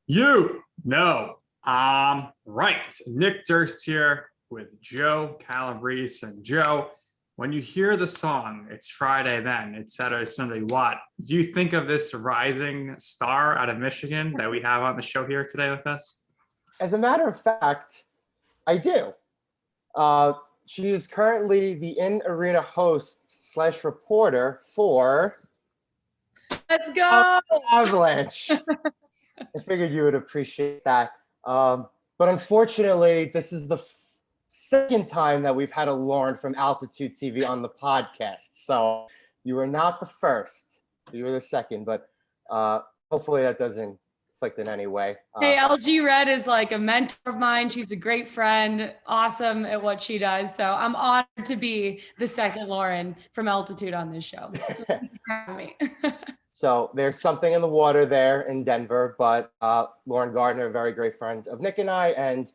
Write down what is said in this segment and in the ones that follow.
You know, right. Nick Durst here with Joe Calabrese. And Joe, when you hear the song, It's Friday Then, It's Saturday, Sunday, what? Do you think of this rising star out of Michigan that we have on the show here today with us? As a matter of fact, I do. She is currently the in-arena host / reporter for Let's go! Avalanche. I figured you would appreciate that. But unfortunately, this is the second time that we've had a Lauren from Altitude TV on the podcast. So you were not the first. You were the second, but hopefully that doesn't conflict in any way. Hey, LG Red is like a mentor of mine. She's a great friend, awesome at what she does. So I'm honored to be the second Lauren from Altitude on this show. So thank you for having me. So there's something in the water there in Denver, but Lauren Gardner, a very great friend of Nick and I, and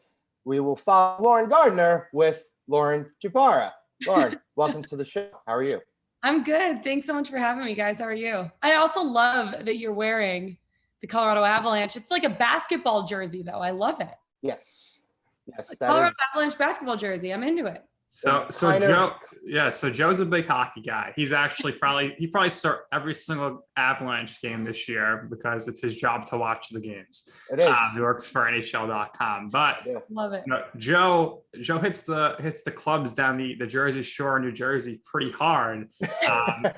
we will follow Lauren Gardner with Lauren Jbara. Lauren, welcome to the show. How are you? I'm good. Thanks so much for having me, guys. How are you? I also love that you're wearing the Colorado Avalanche. It's like a basketball jersey, though. I love it. Yes. Yes. Colorado Avalanche basketball jersey. I'm into it. So Joe's a big hockey guy. He's actually he probably saw every single Avalanche game this year because it's his job to watch the games. It is. He works for NHL.com. But love it. Joe hits the clubs down the Jersey Shore in New Jersey pretty hard. And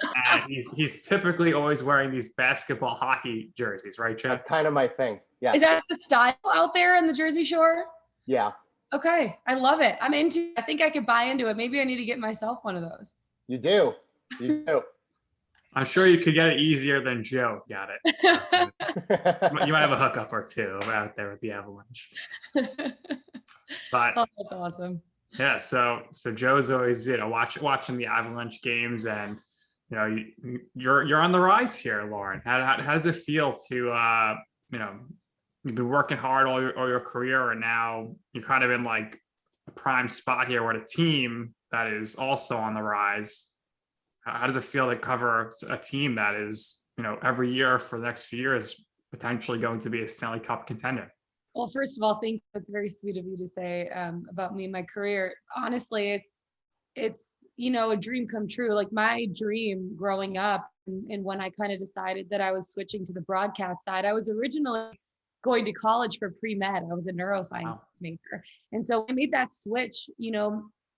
he's typically always wearing these basketball hockey jerseys, right, Joe? That's kind of my thing. Yeah. Is that the style out there in the Jersey Shore? Yeah. Okay, I love it. I'm into it. I think I could buy into it. Maybe I need to get myself one of those. You do. I'm sure you could get it easier than Joe got it. So, you might have a hookup or two out there with the Avalanche. But oh, that's awesome. Yeah, so Joe's always watching the Avalanche games, and you're on the rise here, Lauren. How does it feel to you've been working hard all your career, and now you're kind of in like a prime spot here with a team that is also on the rise. How does it feel to cover a team that is, every year for the next few years, potentially going to be a Stanley Cup contender? Well, first of all, thank you. That's very sweet of you to say about me and my career. Honestly, it's a dream come true. Like my dream growing up, and when I kind of decided that I was switching to the broadcast side, I was originally going to college for pre-med. I was a neuroscience major. And so I made that switch.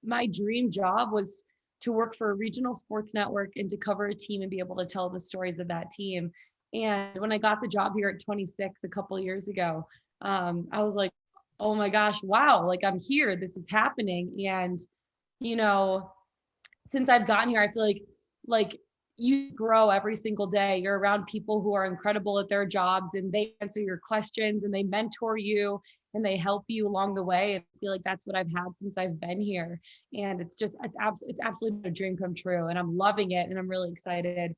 My dream job was to work for a regional sports network and to cover a team and be able to tell the stories of that team. And when I got the job here at 26 a couple of years ago, I was like, oh my gosh, wow, like I'm here, this is happening. And, since I've gotten here, I feel like you grow every single day. You're around people who are incredible at their jobs, and they answer your questions and they mentor you and they help you along the way. And I feel like that's what I've had since I've been here. And it's absolutely a dream come true. And I'm loving it. And I'm really excited,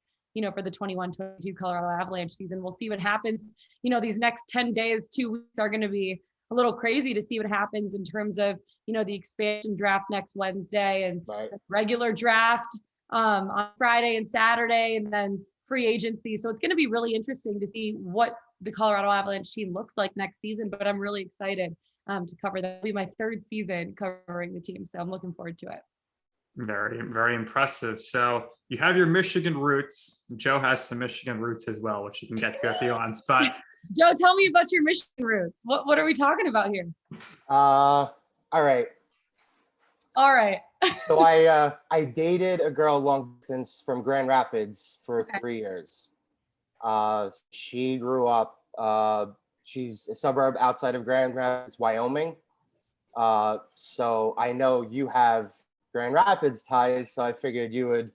for the 21-22 Colorado Avalanche season. We'll see what happens. These next 10 days, 2 weeks are going to be a little crazy to see what happens in terms of, the expansion draft next Wednesday and the regular draft on Friday and Saturday, and then free agency. So it's going to be really interesting to see what the Colorado Avalanche team looks like next season, but I'm really excited to cover that. It'll be my third season covering the team. So I'm looking forward to it. Very, very impressive. So you have your Michigan roots. Joe has some Michigan roots as well, which you can get with you on. But Joe, tell me about your Michigan roots. What are we talking about here? All right. So I dated a girl long distance from Grand Rapids for 3 years. She grew up, she's a suburb outside of Grand Rapids, Wyoming. So I know you have Grand Rapids ties, so I figured you would,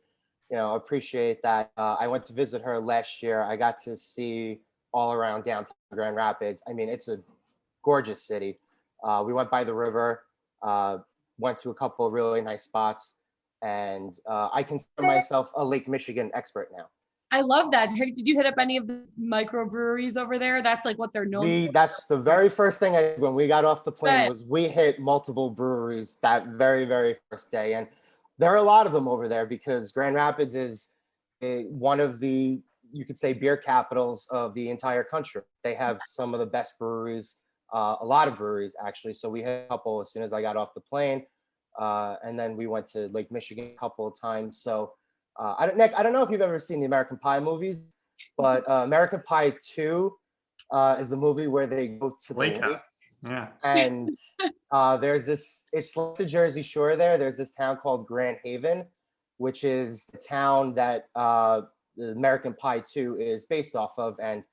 appreciate that. I went to visit her last year. I got to see all around downtown Grand Rapids. I mean, it's a gorgeous city. We went by the river, went to a couple of really nice spots, and I consider myself a Lake Michigan expert now. I love that. Did you hit up any of the microbreweries over there? That's like what they're known for. That's the very first thing I did when we got off the plane was we hit multiple breweries that very, very first day. And there are a lot of them over there because Grand Rapids is one of the you could say, beer capitals of the entire country. They have some of the best breweries, a lot of breweries actually. So we had a couple as soon as I got off the plane. And then we went to Lake Michigan a couple of times. So Nick, I don't know if you've ever seen the American Pie movies, but American Pie 2 is the movie where they go to the lake. Yeah. And there's this, it's like the Jersey Shore there. There's this town called Grand Haven, which is the town that the American Pie 2 is based off of. And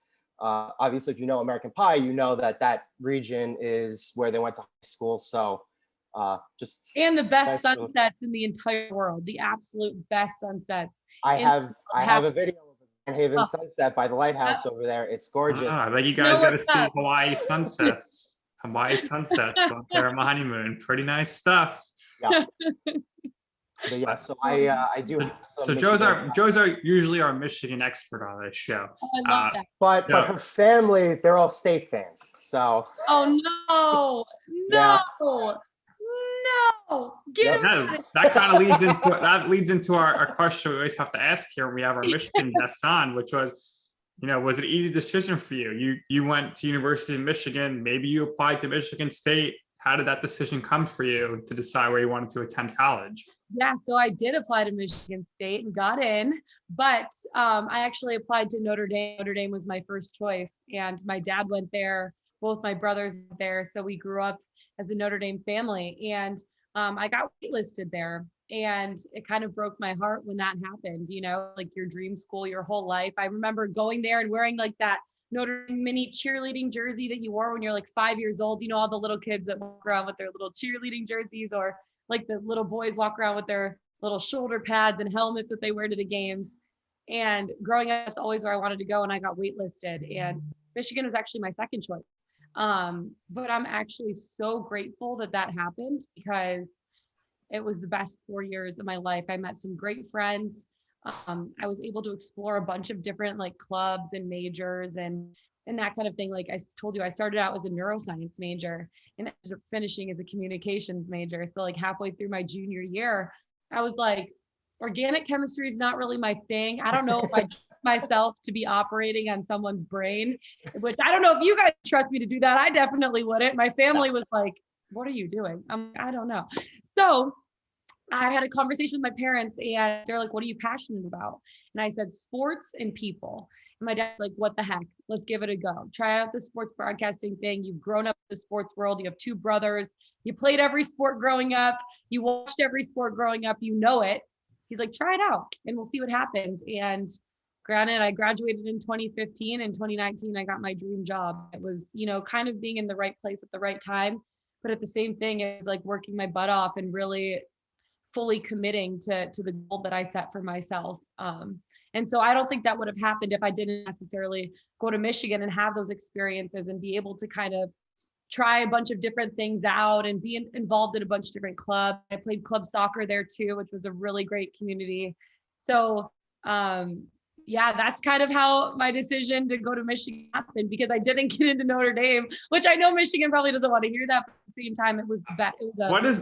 obviously, if you know American Pie, you know that that region is where they went to high school. So and the best sunsets in the entire world, the absolute best sunsets. I have a video of the Grand Haven sunset by the lighthouse over there. It's gorgeous. I bet you guys got to see Hawaii sunsets. Hawaii sunsets on their honeymoon. Pretty nice stuff. Yeah. But yeah, so I do have some Joe's usually our Michigan expert on this show. Oh, I love that. But her family, they're all state fans. So no. That kind of leads into our question we always have to ask here when we have our Michigan guests on, which was, was it an easy decision for you? You went to University of Michigan, maybe you applied to Michigan State. How did that decision come for you to decide where you wanted to attend college? Yeah, so I did apply to Michigan State and got in, but I actually applied to Notre Dame. Notre Dame was my first choice, and my dad went there. Both my brothers went there, so we grew up as a Notre Dame family, and I got waitlisted there, and it kind of broke my heart when that happened. Like your dream school, your whole life. I remember going there and wearing like that Notre Dame mini cheerleading jersey that you wore when you're like 5 years old. All the little kids that walk around with their little cheerleading jerseys, or like the little boys walk around with their little shoulder pads and helmets that they wear to the games. And growing up, that's always where I wanted to go. And I got waitlisted, and Michigan was actually my second choice. But I'm actually so grateful that happened, because it was the best 4 years of my life. I met some great friends. I was able to explore a bunch of different like clubs and majors and that kind of thing. Like I told you, I started out as a neuroscience major and ended up finishing as a communications major. So like halfway through my junior year, I was like, organic chemistry is not really my thing. I don't know if I trust myself to be operating on someone's brain, which I don't know if you guys trust me to do that. I definitely wouldn't. My family was like, what are you doing? I don't know. So I had a conversation with my parents, and they're like, what are you passionate about? And I said, sports and people. And my dad's like, what the heck? Let's give it a go. Try out the sports broadcasting thing. You've grown up in the sports world. You have two brothers. You played every sport growing up. You watched every sport growing up. You know it. He's like, try it out and we'll see what happens. And granted, I graduated in 2015. In 2019, I got my dream job. It was, kind of being in the right place at the right time. But at the same thing, it was like working my butt off and really fully committing to the goal that I set for myself. And so I don't think that would have happened if I didn't necessarily go to Michigan and have those experiences and be able to kind of try a bunch of different things out and be involved in a bunch of different clubs. I played club soccer there too, which was a really great community. So yeah, that's kind of how my decision to go to Michigan happened, because I didn't get into Notre Dame, which I know Michigan probably doesn't want to hear that, but at the same time, it was the best.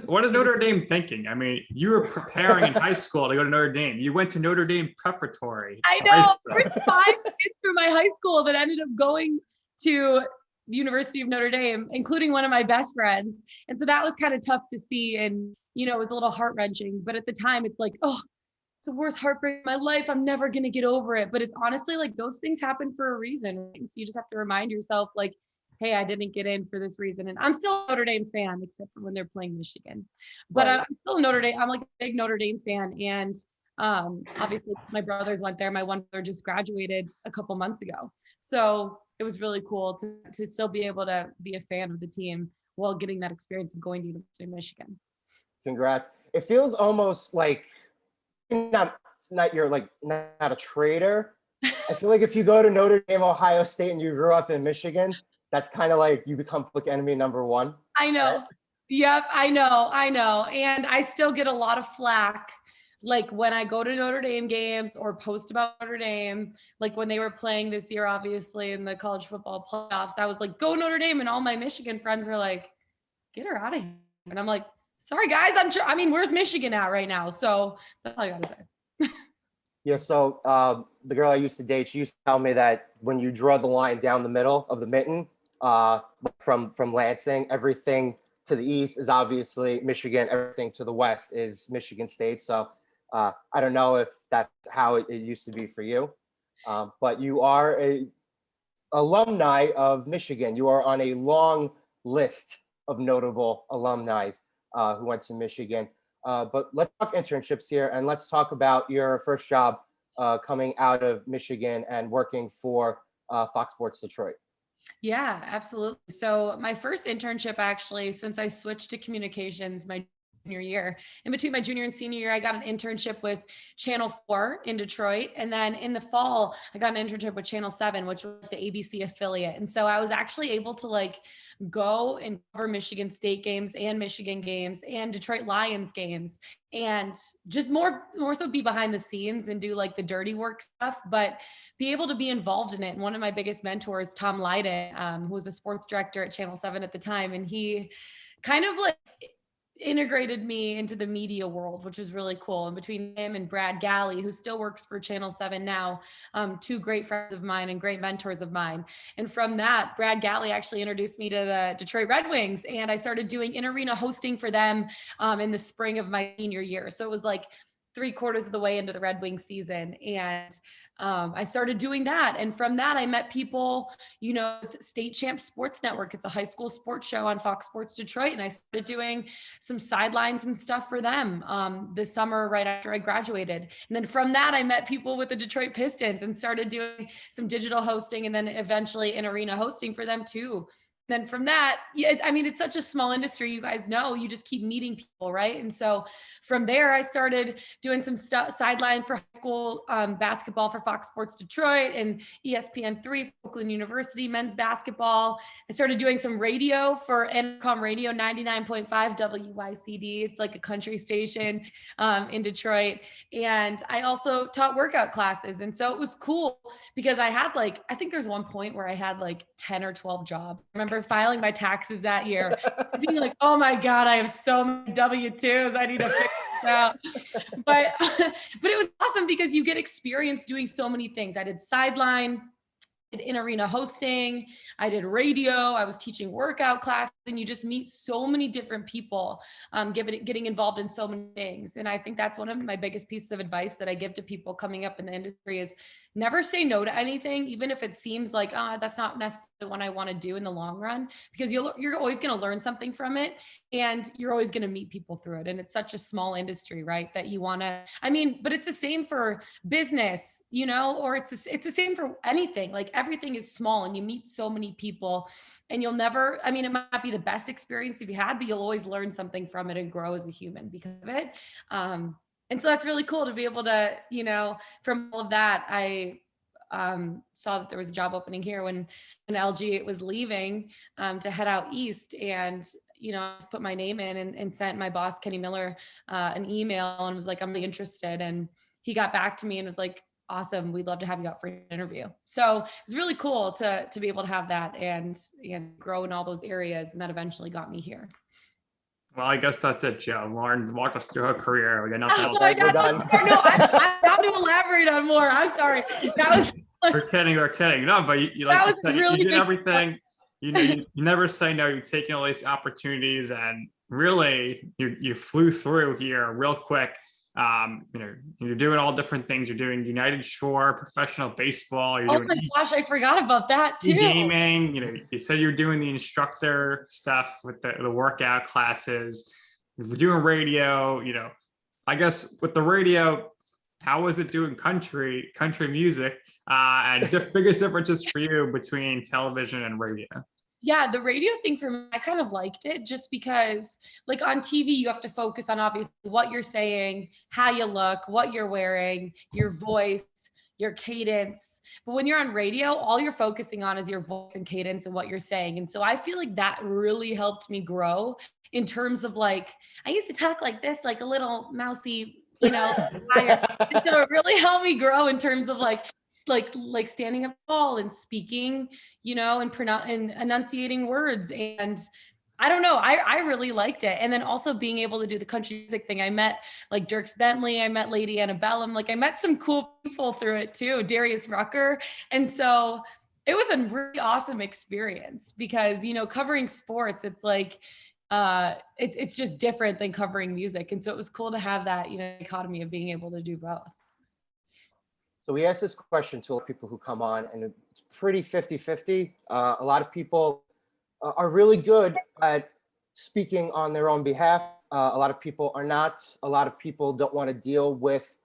What is Notre Dame thinking? I mean, you were preparing in high school to go to Notre Dame. You went to Notre Dame preparatory. I know. There's 5 kids from my high school that ended up going to the University of Notre Dame, including one of my best friends. And so that was kind of tough to see. And, it was a little heart-wrenching. But at the time, it's like, oh, the worst heartbreak of my life. I'm never going to get over it. But it's honestly like those things happen for a reason. Right? So you just have to remind yourself like, hey, I didn't get in for this reason. And I'm still a Notre Dame fan, except for when they're playing Michigan. But right. I'm still Notre Dame. I'm like a big Notre Dame fan. And obviously my brothers went there. My one brother just graduated a couple months ago. So it was really cool to still be able to be a fan of the team while getting that experience of going to University of Michigan. Congrats. It feels almost like not you're like not a traitor. I feel like if you go to Notre Dame, Ohio State, and you grew up in Michigan, that's kind of like you become public enemy number one. I know. Right? Yep, I know. And I still get a lot of flack. Like when I go to Notre Dame games or post about Notre Dame, like when they were playing this year, obviously in the college football playoffs, I was like, go Notre Dame. And all my Michigan friends were like, get her out of here. And I'm like, sorry guys, where's Michigan at right now? So that's all I gotta say. Yeah, so the girl I used to date, she used to tell me that when you draw the line down the middle of the mitten, from Lansing, everything to the east is obviously Michigan, everything to the west is Michigan State. So I don't know if that's how it used to be for you, but you are a alumni of Michigan. You are on a long list of notable alumni who went to Michigan. But let's talk internships here, and let's talk about your first job coming out of Michigan and working for Fox Sports Detroit. Yeah, absolutely. So my first internship, actually, since I switched to communications my junior year, in between my junior and senior year, I got an internship with Channel 4 in Detroit. And then in the fall, I got an internship with Channel 7, which was the ABC affiliate. And so I was actually able to like go and cover Michigan State games and Michigan games and Detroit Lions games, and just more so be behind the scenes and do like the dirty work stuff, but be able to be involved in it. And one of my biggest mentors, Tom Lydon, who was a sports director at Channel 7 at the time, and he kind of like integrated me into the media world, which was really cool. And between him and Brad Galley, who still works for Channel 7 now, two great friends of mine and great mentors of mine. And from that, Brad Galley actually introduced me to the Detroit Red Wings, and I started doing in-arena hosting for them in the spring of my senior year. So it was like 3/4 of the way into the Red Wings season. And I started doing that. And from that, I met people, you know, State Champ Sports Network. It's a high school sports show on Fox Sports Detroit. And I started doing some sidelines and stuff for them this summer, right after I graduated. And then from that, I met people with the Detroit Pistons and started doing some digital hosting, and then eventually in arena hosting for them too. Then from that, yeah, I mean, it's such a small industry, you guys know, you just keep meeting people, right? And so from there, I started doing some sideline for high school basketball for Fox Sports Detroit and ESPN3, Oakland University men's basketball. I started doing some radio for NCOM Radio 99.5 WYCD. It's like a country station in Detroit. And I also taught workout classes. And so it was cool because I had like, I think there's one point where I had like 10 or 12 jobs. I remember filing my taxes that year, being like, oh my God, I have so many W-2s. I need to fix this out. But it was awesome because you get experience doing so many things. I did sideline, I did in-arena hosting, I did radio, I was teaching workout classes, and you just meet so many different people getting involved in so many things. And I think that's one of my biggest pieces of advice that I give to people coming up in the industry is never say no to anything, even if it seems like, that's not necessarily what I want to do in the long run, because you're always going to learn something from it, and you're always going to meet people through it. And it's such a small industry, right? That you want to, I mean, but it's the same for business, you know, or it's the same for anything. Like everything is small, and you meet so many people, and you'll never, I mean, it might not be the best experience you've had, but you'll always learn something from it and grow as a human because of it. And so that's really cool to be able to, you know, from all of that, I saw that there was a job opening here when LG was leaving to head out east. And, you know, I just put my name in and sent my boss, Kenny Miller, an email and was like, I'm really interested. And he got back to me and was like, awesome, we'd love to have you out for an interview. So it was really cool to be able to have that and grow in all those areas. And that eventually got me here. Well, I guess that's it, Joe. Lauren walked us through her career. We got nothing else. We're done. No, I have to elaborate on more. I'm sorry. That was. We're kidding. No, but you like you said, really, you did everything. You never say no. You're taking all these opportunities, and really, you flew through here real quick. You know, you're doing all different things. You're doing United Shore, professional baseball. You're doing gosh, I forgot about that too. Gaming. You know, you said you're doing the instructor stuff with the workout classes. You're doing radio. You know, I guess with the radio, how was it doing country music? And the biggest differences for you between television and radio? Yeah, the radio thing for me, I kind of liked it just because like on TV, you have to focus on obviously what you're saying, how you look, what you're wearing, your voice, your cadence. But when you're on radio, all you're focusing on is your voice and cadence and what you're saying. And so I feel like that really helped me grow in terms of like, I used to talk like this, like a little mousy, you know, and so it really helped me grow in terms of like standing up tall and speaking, you know, and enunciating words. And I don't know. I really liked it. And then also being able to do the country music thing. I met like Dirks Bentley. I met Lady Antebellum. Like I met some cool people through it too, Darius Rucker. And so it was a really awesome experience because, you know, covering sports, it's like, it's just different than covering music. And so it was cool to have that, you know, dichotomy of being able to do both. So we asked this question to a lot of people who come on, and it's pretty 50-50. A lot of people are really good at speaking on their own behalf. A lot of people are not. A lot of people don't want to deal with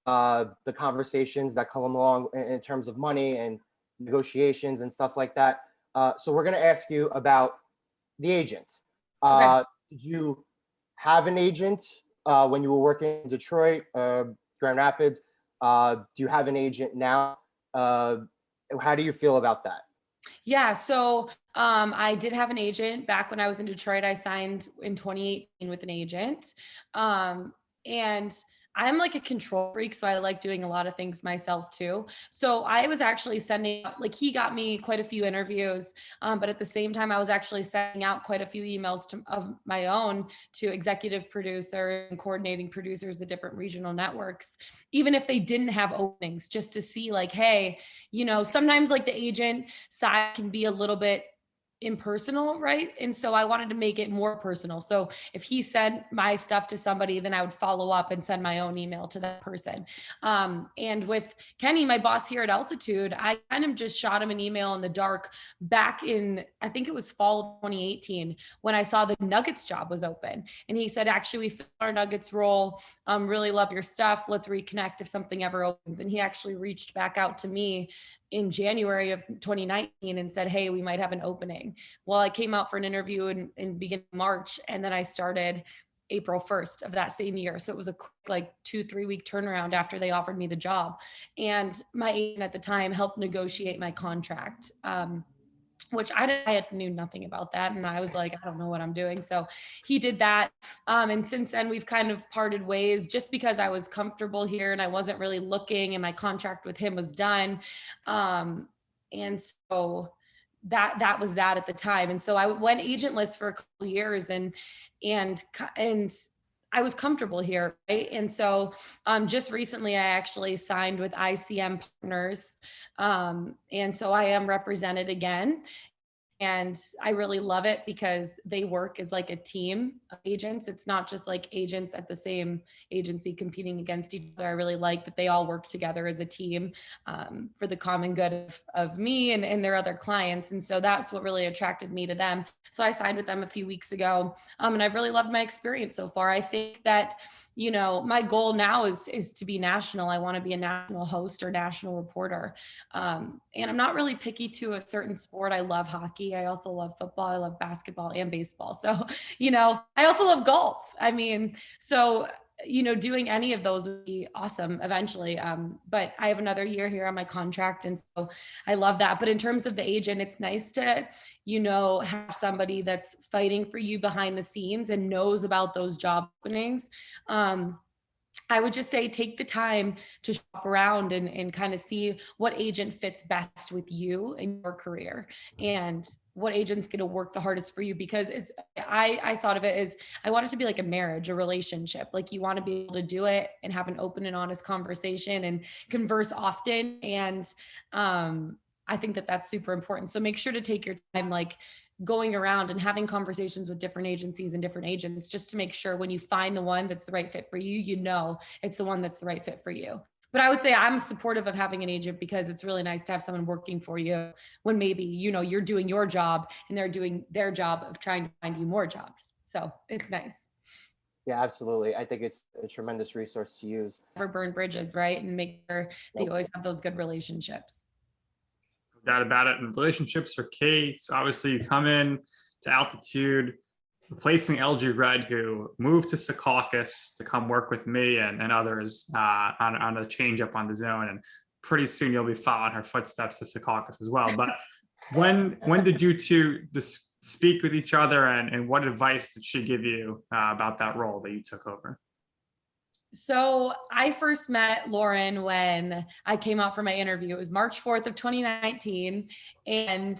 the conversations that come along in terms of money and negotiations and stuff like that. So we're going to ask you about the agent. Okay. Did you have an agent when you were working in Detroit, Grand Rapids? Do you have an agent now? How do you feel about that? Yeah, so I did have an agent back when I was in Detroit. I signed in 2018 with an agent. And I'm like a control freak, so I like doing a lot of things myself too. So I was actually sending out, like he got me quite a few interviews, but at the same time, I was actually sending out quite a few emails of my own to executive producers and coordinating producers at different regional networks, even if they didn't have openings, just to see like, hey, you know, sometimes like the agent side can be a little bit impersonal, right? And so I wanted to make it more personal. So if he sent my stuff to somebody, then I would follow up and send my own email to that person. And with Kenny, my boss here at Altitude, I kind of just shot him an email in the dark back in, I think it was fall of 2018, when I saw the Nuggets job was open. And he said, actually, we filled our Nuggets role. Really love your stuff. Let's reconnect if something ever opens. And he actually reached back out to me in January of 2019 and said, hey, we might have an opening. Well, I came out for an interview in beginning of March, and then I started April 1st of that same year. So it was a quick, like 2-3 week turnaround after they offered me the job. And my agent at the time helped negotiate my contract. Which I knew nothing about that. And I was like, I don't know what I'm doing. So he did that. And since then we've kind of parted ways just because I was comfortable here and I wasn't really looking and my contract with him was done. And so that was that at the time. And so I went agentless for a couple of years and I was comfortable here, right? And so just recently, I actually signed with ICM Partners. And so I am represented again. And I really love it because they work as like a team of agents. It's not just like agents at the same agency competing against each other. I really like that they all work together as a team for the common good of me and their other clients. And so that's what really attracted me to them. So I signed with them a few weeks ago. And I've really loved my experience so far. I think that, you know, my goal now is to be national. I want to be a national host or national reporter. And I'm not really picky to a certain sport. I love hockey. I also love football. I love basketball and baseball. So, you know, I also love golf. I mean, so, you know, doing any of those would be awesome eventually. But I have another year here on my contract. And so I love that. But in terms of the agent, it's nice to, you know, have somebody that's fighting for you behind the scenes and knows about those job openings. I would just say take the time to shop around and kind of see what agent fits best with you in your career and what agent's going to work the hardest for you. Because I thought of it as I want it to be like a marriage, a relationship. Like you want to be able to do it and have an open and honest conversation and converse often. And I think that that's super important. So make sure to take your time, like going around and having conversations with different agencies and different agents, just to make sure when you find the one that's the right fit for you, you know, it's the one that's the right fit for you. But I would say I'm supportive of having an agent because it's really nice to have someone working for you when maybe, you know, you're doing your job and they're doing their job of trying to find you more jobs. So it's nice. Yeah, absolutely. I think it's a tremendous resource to use. Never burn bridges, right? And make sure that you always have those good relationships. No doubt about it. And relationships are key. So obviously you come in to Altitude, replacing LG Red, who moved to Secaucus to come work with me and others on a change up on the zone. And pretty soon you'll be following her footsteps to Secaucus as well. But when did you two speak with each other and what advice did she give you about that role that you took over? So I first met Lauren when I came out for my interview. It was March 4th of 2019. And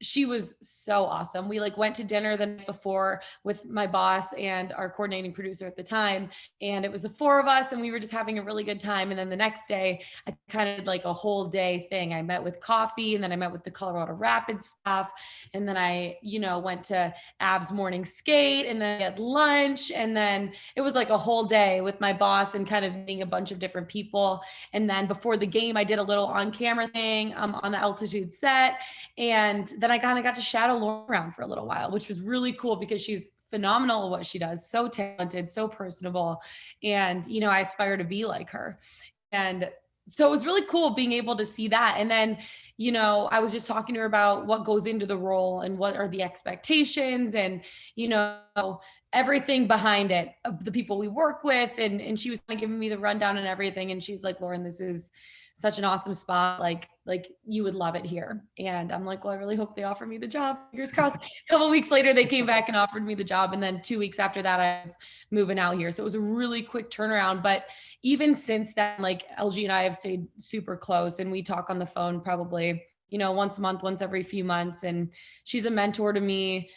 She was so awesome. We like went to dinner the night before with my boss and our coordinating producer at the time. And it was the four of us and we were just having a really good time. And then the next day I kind of like a whole day thing. I met with coffee and then I met with the Colorado Rapids staff. And then I, went to Ab's morning skate and then at lunch. And then it was like a whole day with my boss and kind of meeting a bunch of different people. And then before the game, I did a little on camera thing on the altitude set. And then I kind of got to shadow Lauren around for a little while, which was really cool because she's phenomenal at what she does, so talented, so personable. And, I aspire to be like her. And so it was really cool being able to see that. And then, I was just talking to her about what goes into the role and what are the expectations and, everything behind it of the people we work with. And she was kind of giving me the rundown and everything. And she's like, Lauren, this is such an awesome spot. Like you would love it here. And I'm like, well, I really hope they offer me the job. Fingers crossed. A couple of weeks later, they came back and offered me the job. And then 2 weeks after that, I was moving out here. So it was a really quick turnaround. But even since then, like LG and I have stayed super close and we talk on the phone probably, once a month, once every few months. And she's a mentor to me.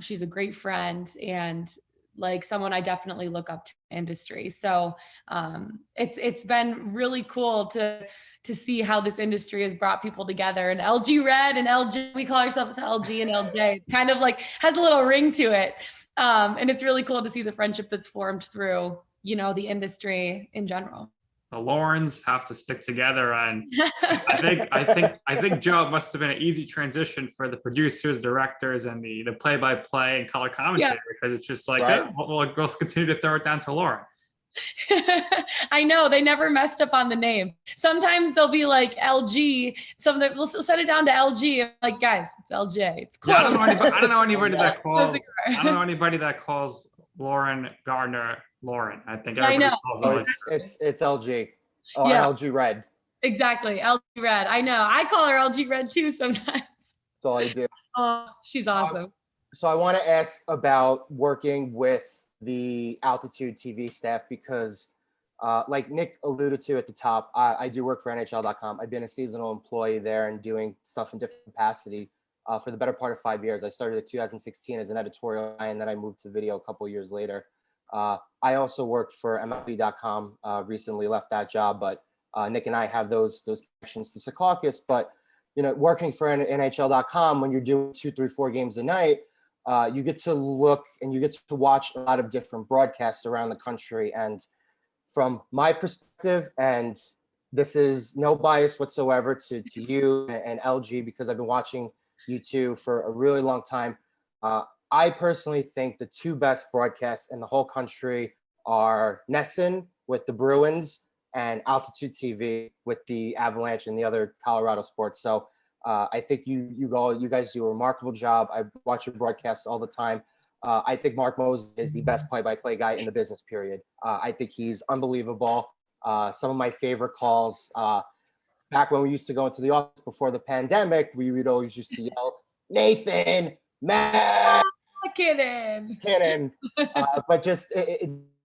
She's a great friend and like someone I definitely look up to in the industry. So it's been really cool to see how this industry has brought people together. And LG Red and LG, we call ourselves LG and LJ, kind of like has a little ring to it. And it's really cool to see the friendship that's formed through, the industry in general. The Laurens have to stick together, and I think Joe, it must have been an easy transition for the producers, directors, and the play-by-play and color commentary because it's just like, right. hey, we'll continue to throw it down to Lauren. I know they never messed up on the name. Sometimes they'll be like LG. We'll set it down to LG. I'm like, guys, it's LJ. It's close. Yeah, I don't know anybody that calls. I don't know anybody that calls Lauren Gardner Lauren. I think everybody calls her. It's LG. Oh, yeah. LG Red. Exactly, LG Red. I know. I call her LG Red too sometimes. That's all I do. Oh, she's awesome. So I want to ask about working with the Altitude TV staff because, like Nick alluded to at the top, I do work for NHL.com. I've been a seasonal employee there and doing stuff in different capacity for the better part of 5 years. I started in 2016 as an editorial guy, and then I moved to video a couple years later. I also worked for MLB.com, recently left that job, but Nick and I have those connections to Secaucus. But, working for NHL.com, when you're doing 2, 3, 4 games a night, you get to look and you get to watch a lot of different broadcasts around the country. And from my perspective, and this is no bias whatsoever to you and LG, because I've been watching you two for a really long time. I personally think the two best broadcasts in the whole country are Nesson with the Bruins and Altitude TV with the Avalanche and the other Colorado sports. So I think you guys do a remarkable job. I watch your broadcasts all the time. I think Mark Moses is the best play-by-play guy in the business, period. I think he's unbelievable. Some of my favorite calls, back when we used to go into the office before the pandemic, we would always used to yell, Nathan, Matt, Cannon. But just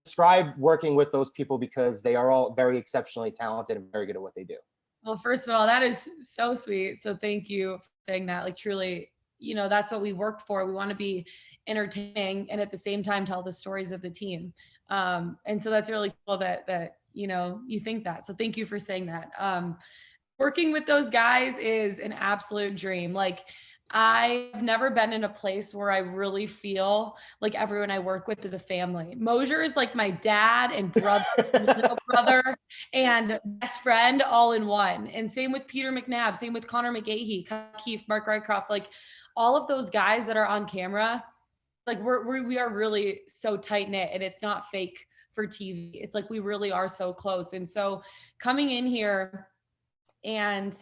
describe working with those people because they are all very exceptionally talented and very good at what they do. Well, first of all, that is so sweet. So thank you for saying that. Like truly, that's what we worked for. We want to be entertaining and at the same time tell the stories of the team. And so that's really cool that you think that. So thank you for saying that. Working with those guys is an absolute dream. Like I've never been in a place where I really feel like everyone I work with is a family. Mosier is like my dad and brother, little brother and best friend all in one. And same with Peter McNabb, same with Connor McGahey, Kyle Keefe, Mark Rycroft, like all of those guys that are on camera, like we are really so tight knit and it's not fake for TV. It's like we really are so close. And so coming in here and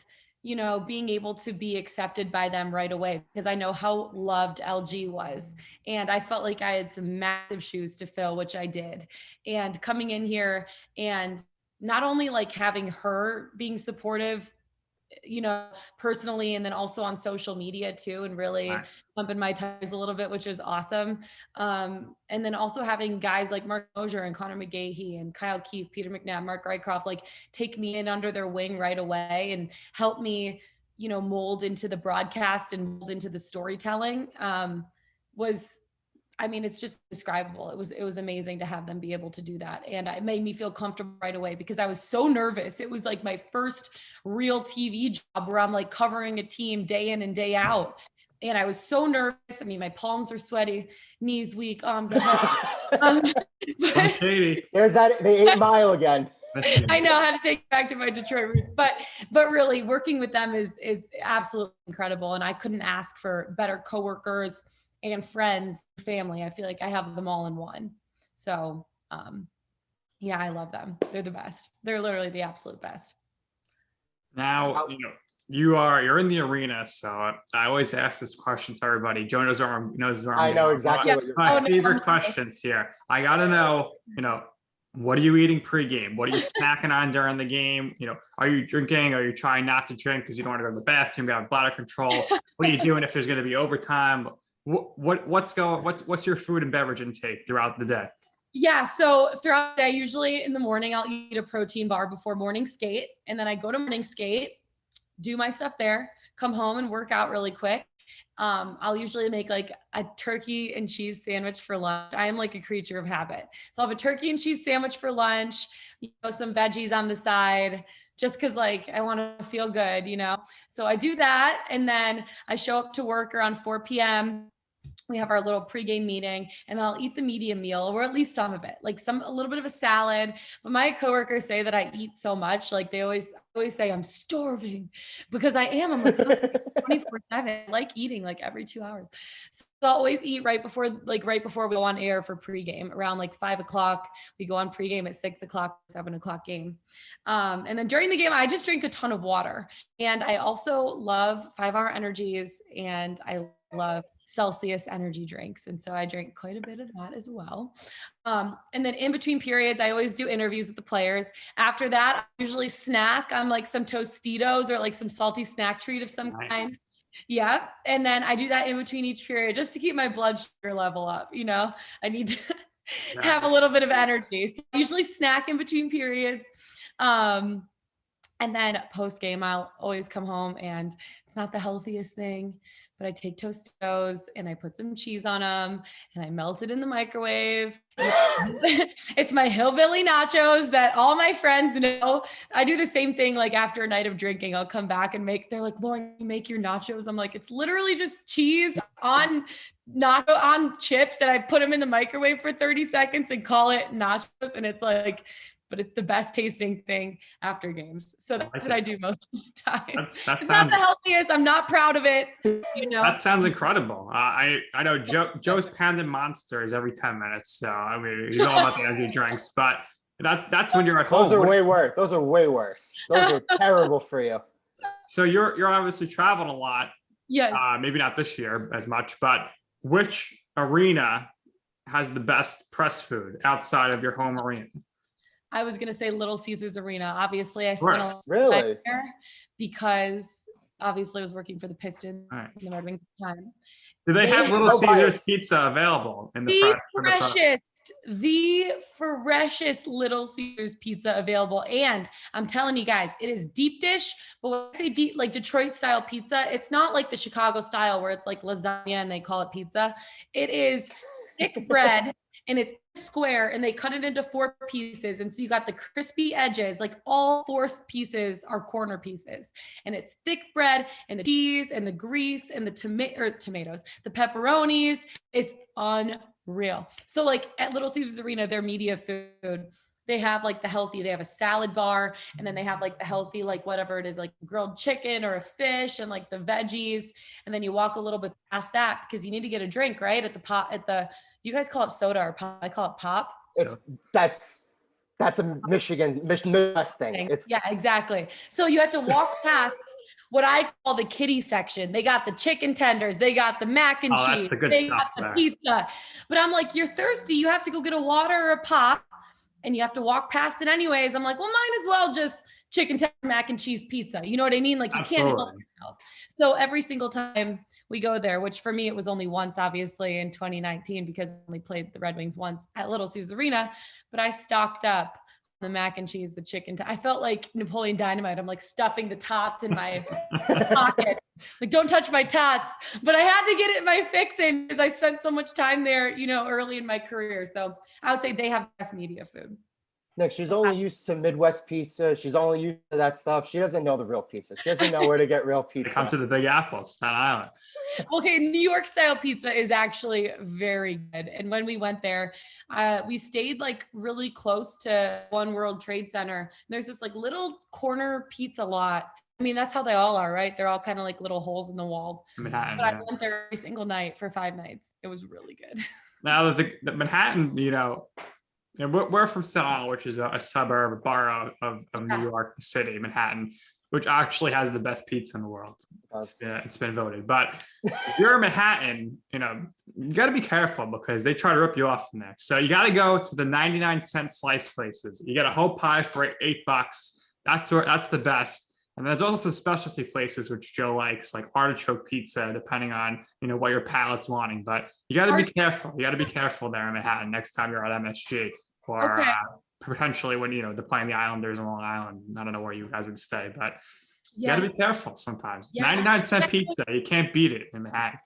being able to be accepted by them right away, because I know how loved LG was. And I felt like I had some massive shoes to fill, which I did. And coming in here and not only like having her being supportive, personally, and then also on social media too, and really pumping my tires a little bit, which is awesome. And then also having guys like Mark Mosier and Connor McGahey and Kyle Keefe, Peter McNabb, Mark Rycroft, like take me in under their wing right away and help me, mold into the broadcast and mold into the storytelling, it's just indescribable. It was amazing to have them be able to do that. And it made me feel comfortable right away because I was so nervous. It was like my first real TV job where I'm like covering a team day in and day out. And I was so nervous. I mean, my palms were sweaty, knees weak, arms. There's that, the 8 Mile again. I know how to take it back to my Detroit roots, but really working with them it's absolutely incredible. And I couldn't ask for better coworkers and friends, family. I feel like I have them all in one. So yeah, I love them. They're the best. They're literally the absolute best. Now, you're in the arena. So I always ask this question to everybody. Joe knows where I know exactly what you're my favorite questions here. I got to know, what are you eating pregame? What are you snacking on during the game? Are you drinking? Are you trying not to drink because you don't want to go to the bathroom? You have bladder control. What are you doing if there's going to be overtime? What's your food and beverage intake throughout the day? Yeah, so throughout the day, usually in the morning, I'll eat a protein bar before morning skate, and then I go to morning skate, do my stuff there, come home and work out really quick. I'll usually make like a turkey and cheese sandwich for lunch. I am like a creature of habit. So I'll have a turkey and cheese sandwich for lunch, some veggies on the side, just cause like I want to feel good, So I do that. And then I show up to work around 4 p.m. We have our little pregame meeting and I'll eat the medium meal or at least some of it, like a little bit of a salad. But my coworkers say that I eat so much. Like they always say I'm starving because I am. I'm like 24/7. I like eating like every 2 hours. So I'll always eat right before we go on air for pregame around like 5 o'clock. We go on pregame at 6 o'clock, 7 o'clock game. And then during the game, I just drink a ton of water. And I also love 5-hour energies and I love Celsius energy drinks. And so I drink quite a bit of that as well. And then in between periods, I always do interviews with the players. After that, I usually snack on like some Tostitos or like some salty snack treat of some kind. Yeah. And then I do that in between each period just to keep my blood sugar level up. I need to have a little bit of energy. So I usually snack in between periods. And then post game, I'll always come home and it's not the healthiest thing, but I take Tostitos and I put some cheese on them and I melt it in the microwave. It's my hillbilly nachos that all my friends know. I do the same thing. Like after a night of drinking, I'll come back and they're like, Lauren, you make your nachos. I'm like, it's literally just cheese on chips and I put them in the microwave for 30 seconds and call it nachos. And it's like, but it's the best tasting thing after games. So that's what I do most of the time. It's not the healthiest. I'm not proud of it. That sounds incredible. I know Joe's pounding monsters every 10 minutes. So I mean, he's all about the energy drinks, but that's when you're at home. Those are way worse. Those are terrible for you. So you're obviously traveling a lot. Yes. Maybe not this year as much, but which arena has the best press food outside of your home arena? I was going to say Little Caesars Arena. Obviously, I spent a lot of time there because obviously I was working for the Pistons and the Red Wings at the time. Do they have Little Caesars pizza available in the freshest Little Caesars pizza available? And I'm telling you guys, it is deep dish, but when I say deep, like Detroit style pizza, it's not like the Chicago style where it's like lasagna and they call it pizza. It is thick bread. And it's square and they cut it into 4 pieces. And so you got the crispy edges, like all 4 pieces are corner pieces. And it's thick bread and the cheese and the grease and the tomatoes, the pepperonis. It's unreal. So like at Little Caesars Arena, their media food, they have like they have a salad bar and then they have like the healthy, like whatever it is, like grilled chicken or a fish and like the veggies. And then you walk a little bit past that because you need to get a drink, right? You guys call it soda or pop. I call it pop. That's a Michigan Midwest thing. Yeah, exactly. So you have to walk past what I call the kiddie section. They got the chicken tenders, they got the mac and cheese, they got the pizza. But I'm like, you're thirsty. You have to go get a water or a pop, and you have to walk past it anyways. I'm like, well, might as well just chicken tender, mac and cheese pizza. You know what I mean? Like you can't help yourself. So every single time we go there, which for me, it was only once, obviously, in 2019, because we only played the Red Wings once at Little Caesars Arena, but I stocked up the mac and cheese, the chicken. I felt like Napoleon Dynamite. I'm like stuffing the tots in my pocket. Like, don't touch my tots. But I had to get it my fix in because I spent so much time there, early in my career. So I would say they have the best media food. Nick, she's only used to Midwest pizza. She's only used to that stuff. She doesn't know the real pizza. She doesn't know where to get real pizza. Come to the Big Apple, Staten Island. Okay, New York style pizza is actually very good. And when we went there, we stayed like really close to One World Trade Center. There's this like little corner pizza lot. I mean, that's how they all are, right? They're all kind of like little holes in the walls. Manhattan, but I went there every single night for 5 nights. It was really good. Now the Manhattan, and we're from Staten Island, which is a suburb, a borough of New York City, Manhattan, which actually has the best pizza in the world. It's been voted. But if you're in Manhattan, you got to be careful because they try to rip you off from there. So you got to go to the 99-cent slice places. You get a whole pie for $8. That's the best. And there's also specialty places which Joe likes, like artichoke pizza, depending on what your palate's wanting. But you got to be careful. You got to be careful there in Manhattan next time you're at MSG, or potentially when they're playing the Islanders on Long Island. I don't know where you guys would stay, but you got to be careful sometimes. 99-cent pizza, you can't beat it in Manhattan.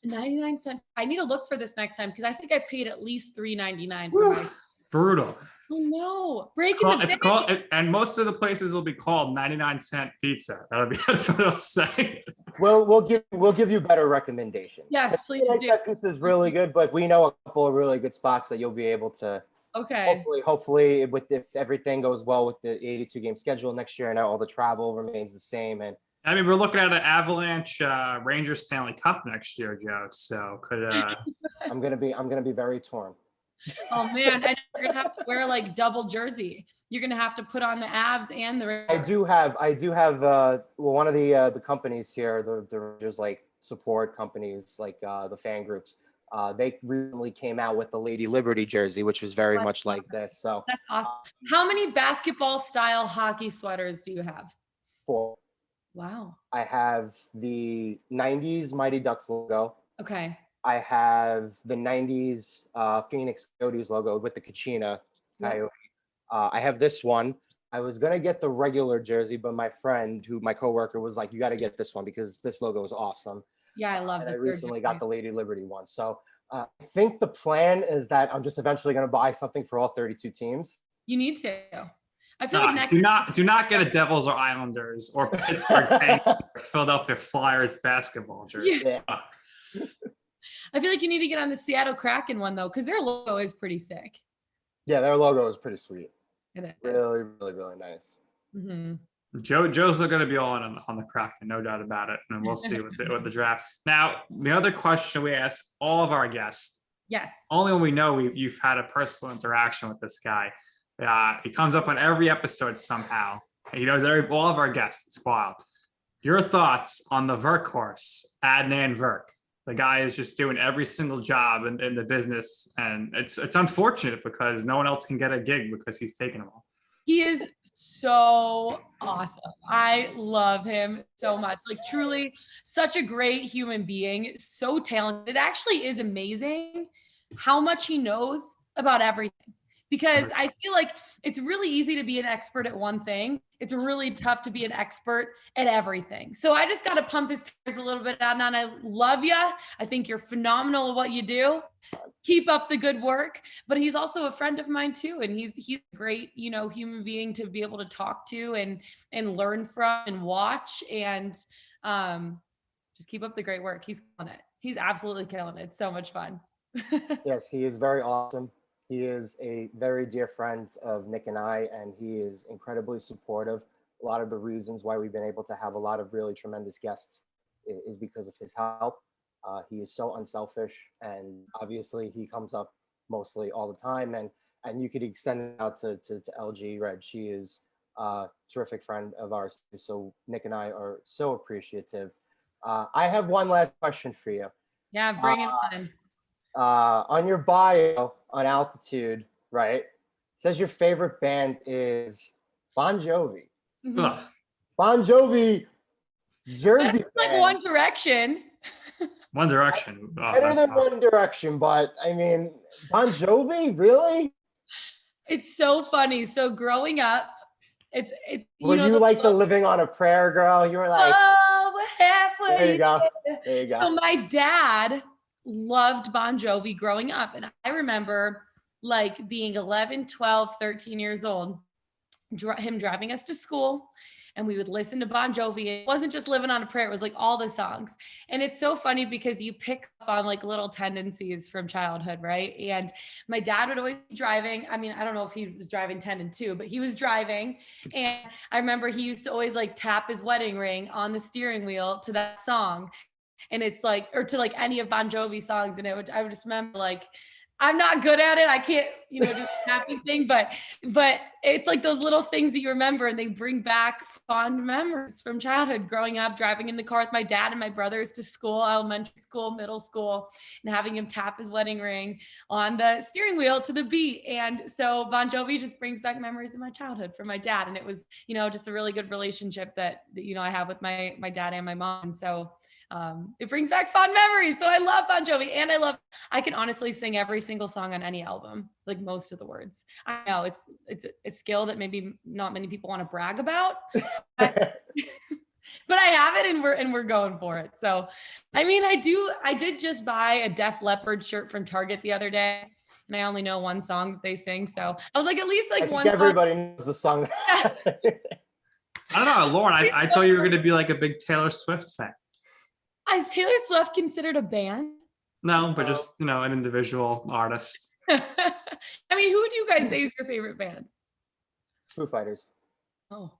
99 cents. I need to look for this next time because I think I paid at least $3.99 for my. Brutal. Oh no! Breaking the it's called, and most of the places will be called 99-cent pizza. That's what it'll say. We'll give you better recommendations. Yes, please. 99-cent pizza is really good, but we know a couple of really good spots that you'll be able to. Okay. Hopefully, if everything goes well with the 82-game schedule next year, and all the travel remains the same, and I mean, we're looking at an Avalanche Rangers Stanley Cup next year, Joe. So could I'm gonna be very torn. Oh man, and you're gonna have to wear like double jersey. You're gonna have to put on the Avs and the Rangers. I do have one of the companies here, the Rangers like support companies, like the fan groups. They recently came out with the Lady Liberty jersey, which was very much like this. So that's awesome. How many basketball style hockey sweaters do you have? 4. Wow. I have the 90s Mighty Ducks logo. Okay. I have the 90s Phoenix Coyotes logo with the Kachina Coyote. I have this one. I was going to get the regular jersey, but my friend, my coworker, was like, you got to get this one because this logo is awesome. Yeah, I love it. I recently got the Lady Liberty one. So I think the plan is that I'm just eventually going to buy something for all 32 teams. You need to. I feel like next do not get a Devils or Islanders or Pittsburgh Penguins or Philadelphia Flyers basketball jersey. Yeah. I feel like you need to get on the Seattle Kraken one though, because their logo is pretty sick. Yeah, their logo is pretty sweet. It is. Really, really, really nice. Mm-hmm. Joe's going to be all in on the Kraken, no doubt about it, and we'll see with the draft. Now, the other question we ask all of our guests, yes, only when we know you've had a personal interaction with this guy. He comes up on every episode somehow. He knows all of our guests. It's wild. Your thoughts on the Workhorse, Adnan Virk? The guy is just doing every single job in the business, and it's unfortunate because no one else can get a gig because he's taking them all. He is so awesome. I love him so much. Like truly such a great human being, so talented. It actually is amazing how much he knows about everything. Because I feel like it's really easy to be an expert at one thing. It's really tough to be an expert at everything. So I just got to pump his tires a little bit, Adnan. I love you. I think you're phenomenal at what you do. Keep up the good work. But he's also a friend of mine too. And he's a great, human being to be able to talk to and learn from and watch. And just keep up the great work. He's killing it. He's absolutely killing it. It's so much fun. Yes, he is very awesome. He is a very dear friend of Nick and I, and he is incredibly supportive. A lot of the reasons why we've been able to have a lot of really tremendous guests is because of his help. He is so unselfish, and obviously he comes up mostly all the time. And you could extend it out to LG Red. She is a terrific friend of ours. So Nick and I are so appreciative. I have one last question for you. Yeah, bring it on. On your bio on Altitude, right? It says your favorite band is Bon Jovi. Mm-hmm. Bon Jovi jersey. That's like One Direction. One Direction. Better than One Direction, but I mean, Bon Jovi, really? It's so funny. So growing up, it's Were you like the living on a prayer girl? You were like, oh, we're halfway. there you go. There you go. So my dad loved Bon Jovi growing up. And I remember like being 11, 12, 13 years old, him driving us to school. And we would listen to Bon Jovi. It wasn't just Living on a Prayer. It was like all the songs. And it's so funny because you pick up on like little tendencies from childhood, right? And my dad would always be driving. I mean, I don't know if he was driving 10 and 2, but he was driving. And I remember he used to always like tap his wedding ring on the steering wheel to that song. And it's like, or to like any of Bon Jovi songs. And I would just remember like, I'm not good at it. I can't, do the happy thing, but it's like those little things that you remember and they bring back fond memories from childhood, growing up, driving in the car with my dad and my brothers to school, elementary school, middle school, and having him tap his wedding ring on the steering wheel to the beat. And so Bon Jovi just brings back memories of my childhood from my dad. And it was, just a really good relationship that I have with my dad and my mom. And so it brings back fond memories. So I love Bon Jovi, and I can honestly sing every single song on any album, like most of the words. I know it's a skill that maybe not many people want to brag about, but I have it, and we're going for it. So, I mean, I did just buy a Def Leppard shirt from Target the other day, and I only know one song that they sing. So I was like, at least like one. Everybody knows the song. I don't know, Lauren. I thought you were going to be like a big Taylor Swift fan. Is Taylor Swift considered a band? No, but just, an individual artist. I mean, who would you guys say is your favorite band? Foo Fighters. Oh.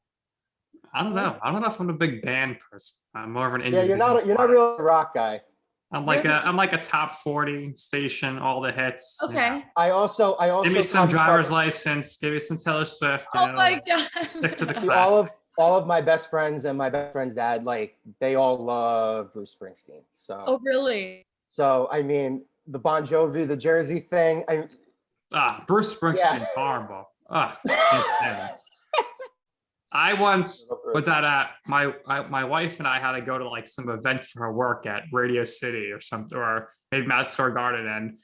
I don't know. I don't know if I'm a big band person. I'm more of an individual. Yeah, you're not really a rock guy. I'm like a top 40 station, all the hits. Okay. I also give me some driver's license, give me some Taylor Swift. My gosh. Stick to the classics. All of my best friends and my best friend's dad, like they all love Bruce Springsteen. So. Oh, really? So I mean, the Bon Jovi, the Jersey thing. Bruce Springsteen, horrible. I once was at my wife and I had to go to like some event for her work at Radio City or something, or maybe Madison Square Garden, and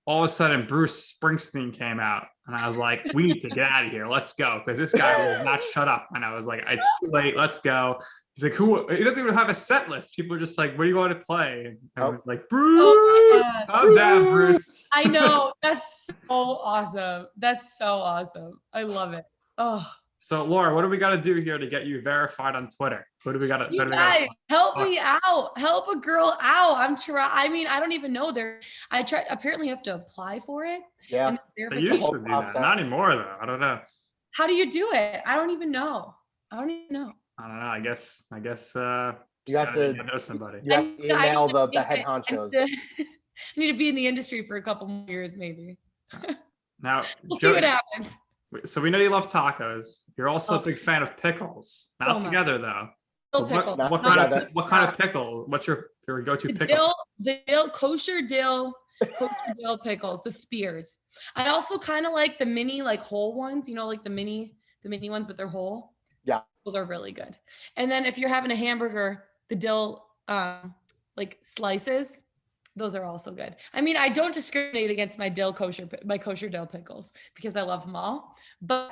all of a sudden Bruce Springsteen came out. And I was like, we need to get out of here. Let's go. Because this guy will not shut up. And I was like, it's too late. Let's go. He's like, he doesn't even have a set list. People are just like, what do you want to play? And I was like, Bruce, calm down, Bruce. I know. That's so awesome. That's so awesome. I love it. Oh. So Laura, what do we got to do here to get you verified on Twitter? What do we got to? You guys, help me out. Help a girl out. I mean, I don't even know. Apparently you have to apply for it. Yeah. They used to do that. Not anymore though. I don't know. How do you do it? I don't even know. I don't know. I guess you have to know somebody. You have to email the head honchos. I need to be in the industry for a couple more years, maybe. Now we'll see what happens. So we know you love tacos. You're also a big fan of pickles. Not together though. What kind of pickle? What's your go-to pickle? The kosher dill pickles, the spears. I also kind of like the mini, like whole ones. Like the mini ones, but they're whole. Yeah, those are really good. And then if you're having a hamburger, the dill like slices. Those are also good. I mean, I don't discriminate against my kosher dill pickles because I love them all, but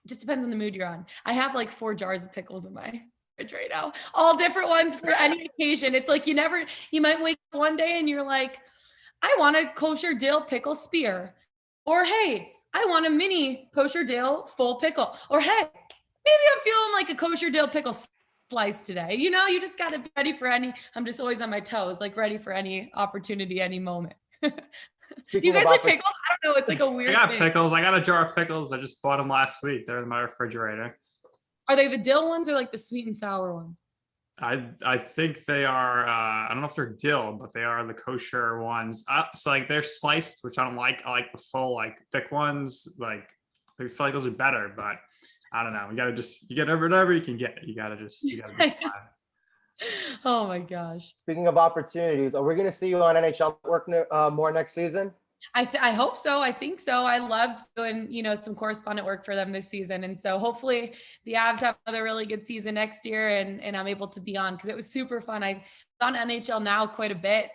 it just depends on the mood you're on. I have like 4 jars of pickles in my fridge right now, all different ones for any occasion. It's like you might wake up one day and you're like, I want a kosher dill pickle spear, or hey, I want a mini kosher dill full pickle, or hey, maybe I'm feeling like a kosher dill pickle slice today. You just got to be ready for I'm just always on my toes, like ready for any opportunity, any moment. Do you guys like pickles? I don't know. It's like a weird thing. Pickles. I got a jar of pickles. I just bought them last week. They're in my refrigerator. Are they the dill ones or like the sweet and sour ones? I think they are, I don't know if they're dill, but they are the kosher ones. So like they're sliced, which I don't like. I like the full, like thick ones. Like I feel like those are better, but I don't know. You get whatever you can get. You gotta just Oh my gosh. Speaking of opportunities, are we going to see you on NHL Network more next season? I hope so. I think so. I loved doing, some correspondent work for them this season. And so hopefully the Avs have another really good season next year and I'm able to be on because it was super fun. I was on NHL Now quite a bit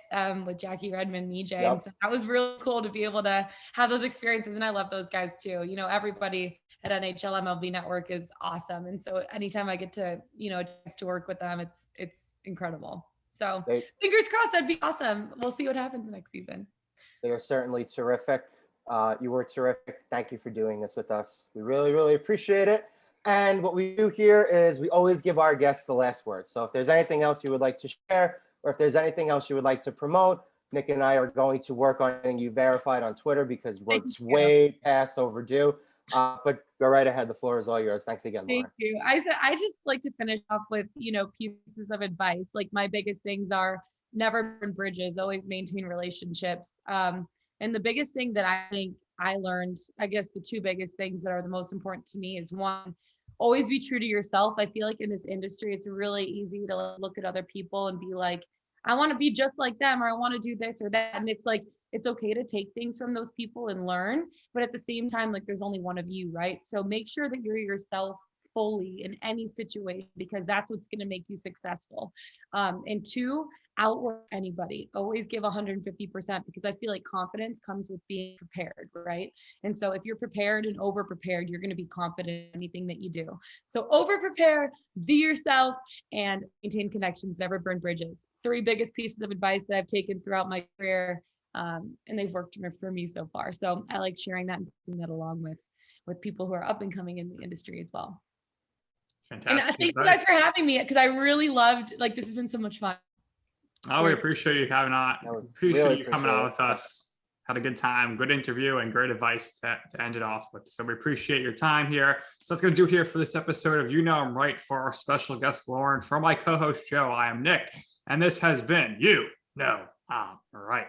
with Jackie Redmond and EJ. Yep. And so that was really cool to be able to have those experiences. And I love those guys too. Everybody at NHL MLB Network is awesome. And so anytime I get to, a chance to work with them, it's incredible. So fingers crossed, that'd be awesome. We'll see what happens next season. They are certainly terrific. You were terrific. Thank you for doing this with us. We really, really appreciate it. And what we do here is we always give our guests the last word. So if there's anything else you would like to share, or if there's anything else you would like to promote, Nick and I are going to work on getting you verified on Twitter because we're way past overdue. But go right ahead. The floor is all yours. Thanks again, Lauren. Thank you. I just like to finish off with, pieces of advice. Like my biggest things are never burn bridges, always maintain relationships. And the biggest thing that I think I learned, I guess the two biggest things that are the most important to me is one, always be true to yourself. I feel like in this industry, it's really easy to look at other people and be like, I want to be just like them, or I want to do this or that. And it's like, it's okay to take things from those people and learn, but at the same time, like there's only one of you, right? So make sure that you're yourself fully in any situation, because that's what's going to make you successful. And two, outwork anybody. Always give 150%, because I feel like confidence comes with being prepared, right? And so if you're prepared and over prepared, you're going to be confident in anything that you do. So over prepare, be yourself, and maintain connections, never burn bridges. Three biggest pieces of advice that I've taken throughout my career, and they've worked for me so far. So I like sharing that and passing that along with people who are up and coming in the industry as well. Fantastic. And thank you guys for having me, because I really loved, this has been so much fun. Oh, we appreciate you coming on. Appreciate you coming on with us. Had a good time, good interview, and great advice to end it off with. So we appreciate your time here. So that's going to do it here for this episode of You Know I'm Right. For our special guest, Lauren, for my co-host, Joe, I am Nick. And this has been You Know I'm Right.